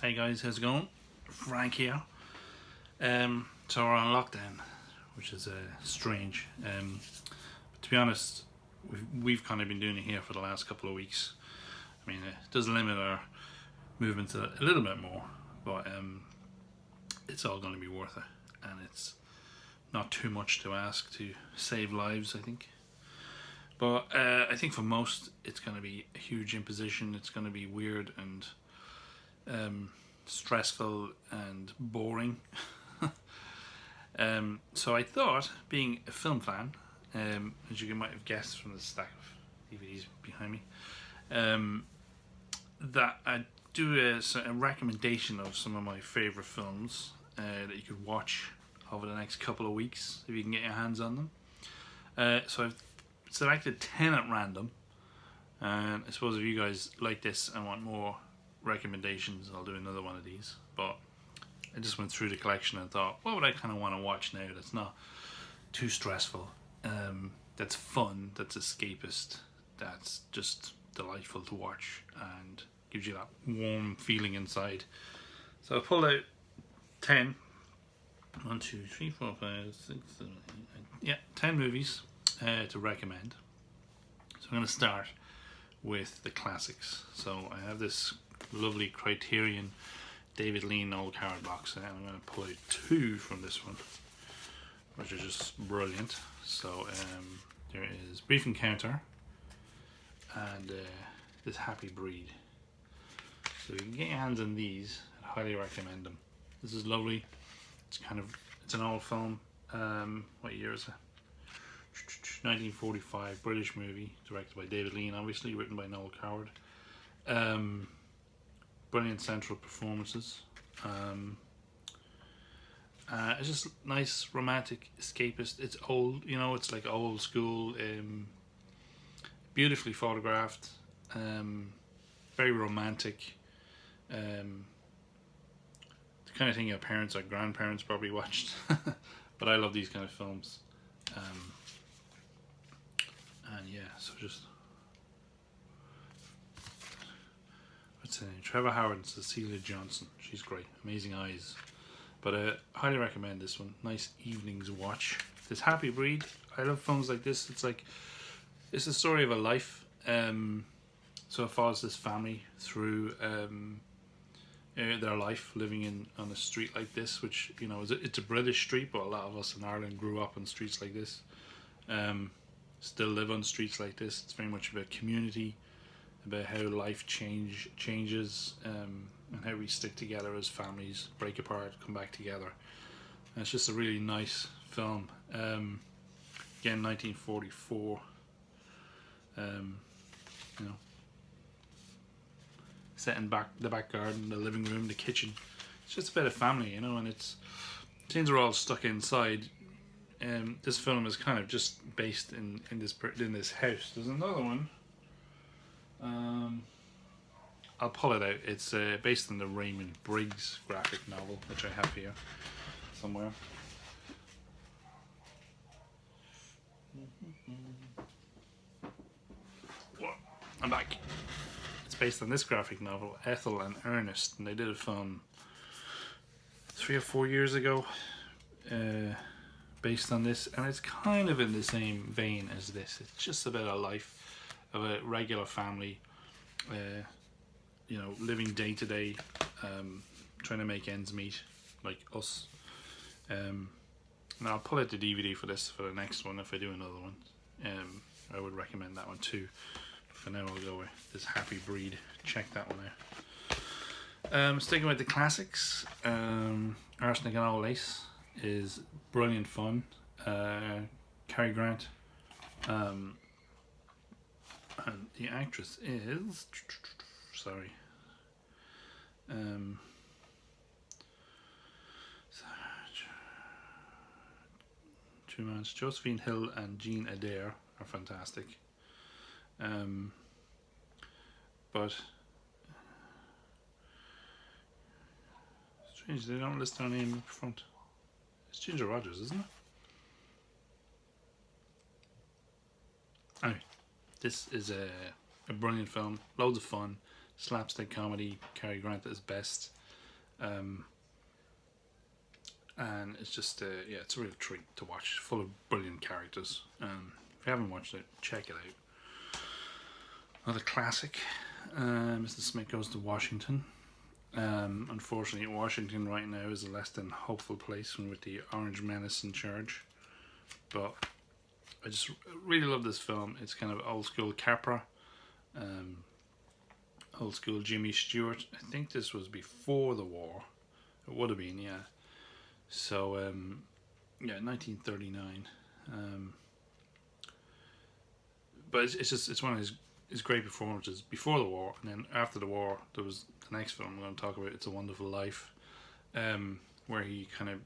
Hey guys, how's it going? Frank here. So we're on lockdown, which is strange. But to be honest, we've kind of been doing it here for the last couple of weeks. I mean, it does limit our movements a little bit more, but it's all going to be worth it, and it's not too much to ask to save lives, I think. But I think for most, it's going to be a huge imposition. It's going to be weird and stressful and boring. So I thought, being a film fan, as you might have guessed from the stack of DVDs behind me, that I'd do a recommendation of some of my favourite films that you could watch over the next couple of weeks if you can get your hands on them. So I've selected 10 at random, and I suppose if you guys like this and want more recommendations, I'll do another one of these. But I just went through the collection and thought, what would I kind of want to watch now that's not too stressful, that's fun, that's escapist, that's just delightful to watch and gives you that warm feeling inside. So I pulled out 10. 1, 2, 3, 4, 5, 6, 7, 8, 9. Yeah, 10 movies to recommend. So I'm going to start with the classics. So I have this lovely Criterion David Lean old card box, and I'm going to pull out 2 from this one, which are just brilliant. So there is Brief Encounter and this Happy Breed. So if you can get your hands on these, I'd highly recommend them. This is lovely. It's an old film. What year is it? 1945 British movie, directed by David Lean, obviously, written by Noel Coward. Brilliant central performances. It's just nice, romantic, escapist. It's old, it's like old school, beautifully photographed, very romantic. The kind of thing your parents or grandparents probably watched. But I love these kind of films. And yeah, so just what's her name? Trevor Howard and Cecilia Johnson. She's great, amazing eyes. But I highly recommend this one. Nice evening's watch. This Happy Breed. I love films like this. It's the story of a life. So it follows this family through their life living on a street like this, which it's a British street, but a lot of us in Ireland grew up on streets like this. Still live on streets like this. It's very much about community, about how life changes, and how we stick together as families, break apart, come back together. And it's just a really nice film. Again, 1944. Set in the back garden, the living room, the kitchen. It's just about a family, and scenes are all stuck inside. This film is kind of just based in this house. There's another one. I'll pull it out. It's based on the Raymond Briggs graphic novel, which I have here somewhere. I'm back. It's based on this graphic novel, Ethel and Ernest, and they did a film 3 or 4 years ago based on this, and it's kind of in the same vein as this. It's just about a life of a regular family, living day to day, trying to make ends meet, like us. And I'll pull out the DVD for the next one if I do another one. I would recommend that one too. For now, I'll go with this Happy Breed. Check that one out. Sticking with the classics, Arsenic and Old Lace is brilliant fun. Cary Grant, and the actress is Josephine Hill and Jean Adair are fantastic. But strange they don't list her name up front. It's Ginger Rogers, isn't it? Anyway, this is a brilliant film, loads of fun, slapstick comedy, Cary Grant at his best. And it's just yeah, it's a real treat to watch. Full of brilliant characters. If you haven't watched it, check it out. Another classic. Mr. Smith Goes to Washington. Unfortunately, Washington right now is a less than hopeful place with the Orange Menace in charge. But I just really love this film. It's kind of old school Capra, old school Jimmy Stewart. I think this was before the war. It would have been, yeah. So, yeah, 1939. But it's one of his great performances before the war, and then after the war, there was the next film we're going to talk about. It's a Wonderful Life, where he kind of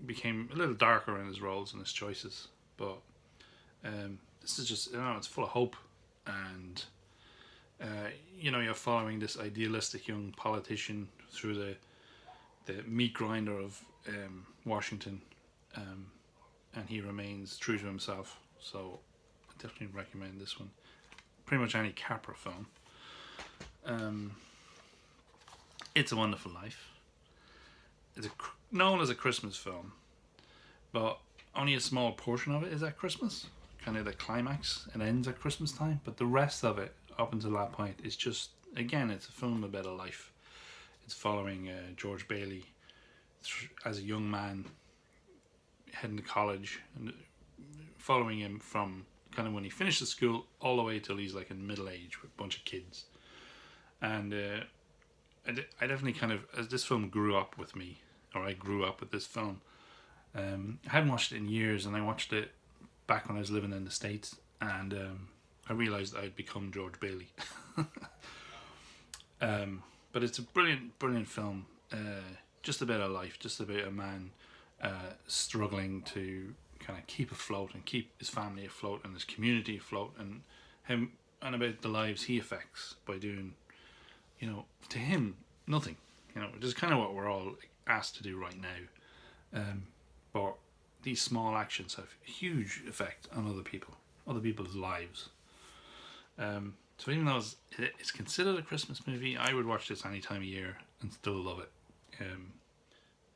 became a little darker in his roles and his choices. But this is just, it's full of hope, and you're following this idealistic young politician through the meat grinder of Washington, and he remains true to himself. So I definitely recommend this one. Pretty much any Capra film. It's a Wonderful Life. It's known as a Christmas film, but only a small portion of it is at Christmas. Kind of the climax, it ends at Christmas time, but the rest of it up until that point is just, again, it's a film about a life. It's following George Bailey as a young man heading to college, and following him from kind of when he finishes school all the way till he's like in middle age with a bunch of kids. And I definitely kind of, as this film grew up with me, or I grew up with this film, I hadn't watched it in years, and I watched it back when I was living in the States, and I realised I'd become George Bailey. But it's a brilliant film, just about a life, just about a man struggling to kind of keep afloat and keep his family afloat and his community afloat, and him, and about the lives he affects by doing, to him, nothing, which is kind of what we're all asked to do right now. But these small actions have a huge effect on other people's lives. So even though it's considered a Christmas movie, I would watch this any time of year and still love it.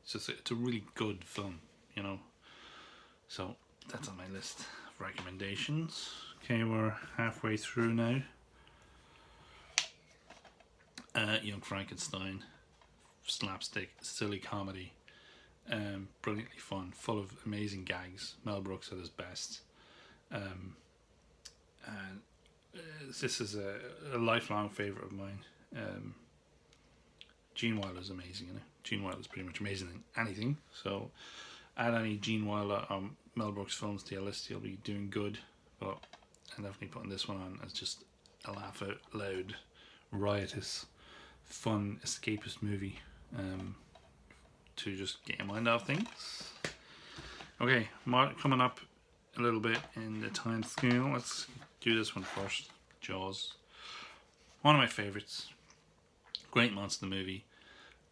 It's a really good film, So that's on my list of recommendations. Okay, we're halfway through now. Young Frankenstein, slapstick, silly comedy, brilliantly fun, full of amazing gags. Mel Brooks at his best, and this is a lifelong favourite of mine. Gene Wilder's amazing, Gene Wilder's pretty much amazing in anything. So add any Gene Wilder or Mel Brooks films to your list, you'll be doing good. But I'm definitely putting this one on as just a laugh out loud, riotous, fun, escapist movie to just get your mind off things. Okay, coming up a little bit in the time scale. Let's do this one first. Jaws. One of my favourites. Great monster movie.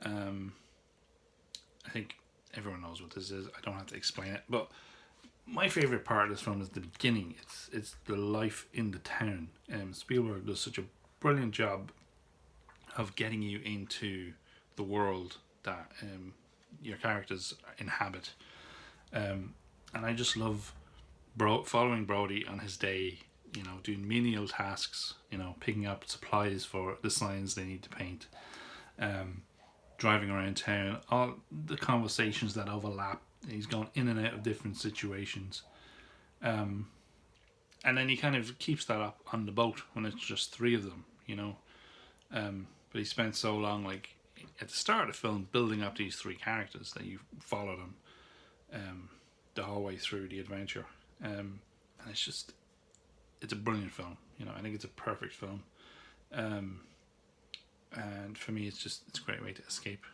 I think everyone knows what this is. I don't have to explain it. But my favourite part of this film is the beginning. It's the life in the town. Spielberg does such a brilliant job of getting you into the world that your characters inhabit. And I just love following Brody on his day, doing menial tasks, picking up supplies for the signs they need to paint, driving around town, all the conversations that overlap. He's gone in and out of different situations. And then he kind of keeps that up on the boat when it's just three of them, but he spent so long, like, at the start of the film, building up these three characters that you follow them the whole way through the adventure. And it's a brilliant film. I think it's a perfect film. And for me, it's a great way to escape.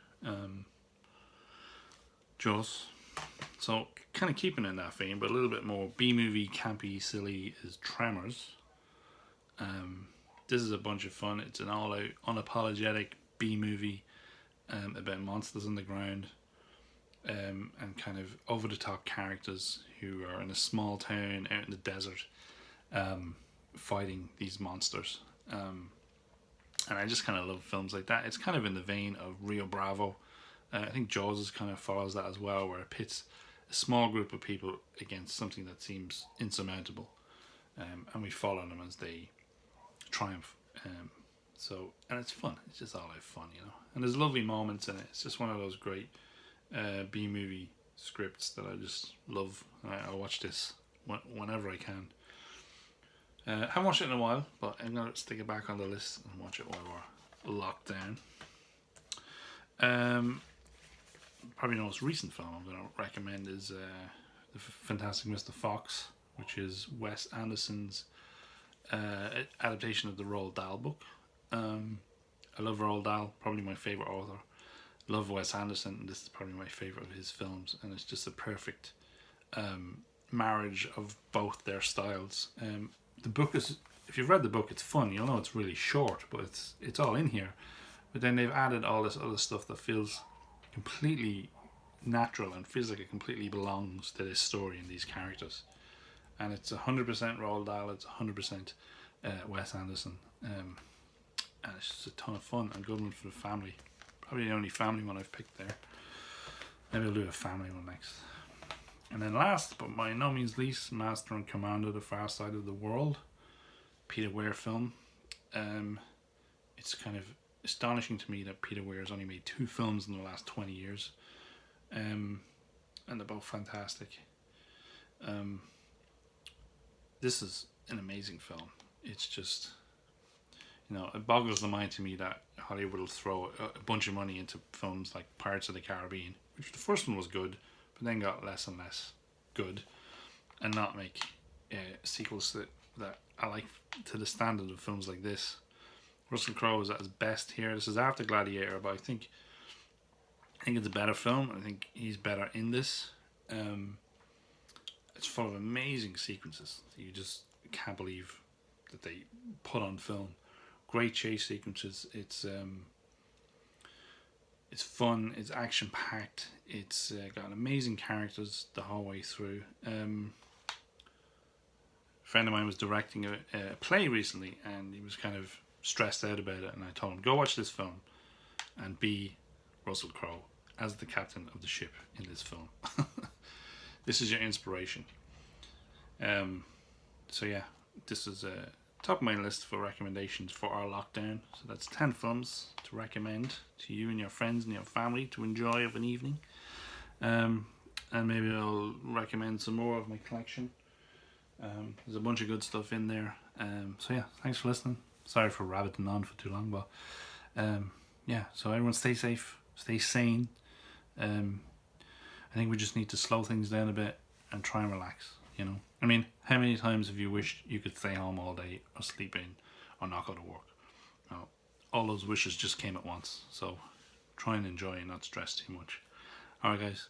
Jaws. So, kind of keeping in that vein, but a little bit more B-movie, campy, silly, is Tremors. This is a bunch of fun. It's an all-out, unapologetic B-movie about monsters on the ground, and kind of over-the-top characters who are in a small town out in the desert, fighting these monsters. And I just kind of love films like that. It's kind of in the vein of Rio Bravo, I think Jaws kind of follows that as well, where it pits a small group of people against something that seems insurmountable, and we follow them as they triumph. And it's fun. It's just all out fun, you know. And there's lovely moments in it. It's just one of those great B movie scripts that I just love. I'll watch this whenever I can. Haven't watched it in a while, but I'm gonna stick it back on the list and watch it while we're locked down. Probably the most recent film I'm going to recommend is The Fantastic Mr. Fox, which is Wes Anderson's adaptation of the Roald Dahl book. I love Roald Dahl, probably my favourite author. Love Wes Anderson, and this is probably my favourite of his films, and it's just a perfect marriage of both their styles. The book is, if you've read the book, it's fun. You'll know it's really short, but it's all in here. But then they've added all this other stuff that feels completely natural and feels like it completely belongs to this story and these characters. And it's 100% Roald Dahl, it's 100% Wes Anderson. And it's just a ton of fun and good one for the family. Probably the only family one I've picked there. Maybe I'll do a family one next. And then last, but by no means least, Master and Commander: The Far Side of the World. Peter Weir film. It's kind of astonishing to me that Peter Weir has only made 2 films in the last 20 years. And they're both fantastic. This is an amazing film. It's just, you know, it boggles the mind to me that Hollywood will throw a bunch of money into films like Pirates of the Caribbean, which the first one was good, but then got less and less good, and not make sequels that I like to the standard of films like this. Russell Crowe is at his best here. This is after Gladiator, but I think it's a better film. I think he's better in this. It's full of amazing sequences. You just can't believe that they put on film. Great chase sequences. It's fun. It's action packed. It's got amazing characters the whole way through. A friend of mine was directing a play recently, and he was kind of stressed out about it, and I told him, go watch this film and be Russell Crowe as the captain of the ship in this film. This is your inspiration. So yeah, this is top of my list for recommendations for our lockdown. So that's 10 films to recommend to you and your friends and your family to enjoy of an evening. And maybe I'll recommend some more of my collection. There's a bunch of good stuff in there. So yeah, thanks for listening. Sorry for rabbiting on for too long, but yeah, so everyone stay safe, stay sane. I think we just need to slow things down a bit and try and relax, you know. I mean, how many times have you wished you could stay home all day or sleep in or not go to work? Well, all those wishes just came at once, so try and enjoy and not stress too much. Alright guys,